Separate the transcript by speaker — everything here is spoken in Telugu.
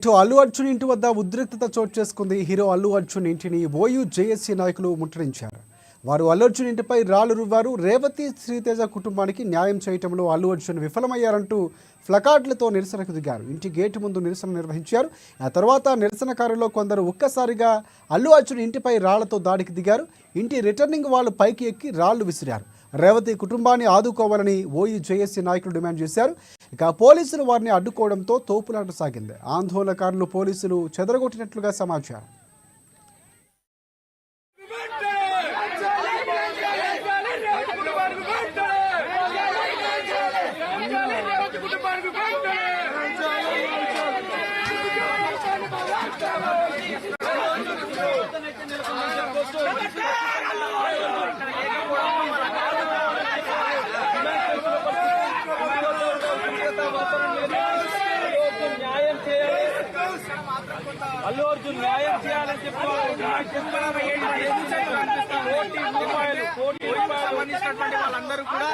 Speaker 1: అల్లు అర్జున్ ఇంటి వద్ద ఉద్రిక్తత చోటు చేసుకుంది. హీరో అల్లు అర్జున్ ఇంటిని ఓయూ జేఏసీ నాయకులు ముట్టడించారు. వారు అల్లు అర్జున్ ఇంటిపై రాళ్లు రువ్వారు. రేవతి శ్రీతేజ కుటుంబానికి న్యాయం చేయటంలో అల్లు అర్జున్ విఫలమయ్యారంటూ ప్లకార్డులతో నిరసనకు దిగారు. ఇంటి గేటు ముందు నిరసన నిర్వహించారు. ఆ తర్వాత నిరసనకారుల్లో కొందరు ఒక్కసారిగా అల్లు అర్జున్ ఇంటిపై రాళ్లతో దాడికి దిగారు. ఇంటి రిటర్నింగ్ వాళ్ళు పైకి ఎక్కి రాళ్లు విసిరారు. రేవతి కుటుంబాన్ని ఆదుకోవాలని ఓయూ జేఏసీ నాయకులు డిమాండ్ చేశారు. ఇక పోలీసులు వారిని అడ్డుకోవడంతో తోపులాట సాగింది. ఆందోళనకారులు పోలీసులు చెదరగొట్టినట్లుగా సమాచారం.
Speaker 2: అల్లు అర్జున్ న్యాయం చేయాలని చెప్పి కోటి రూపాయలు వాళ్ళందరూ కూడా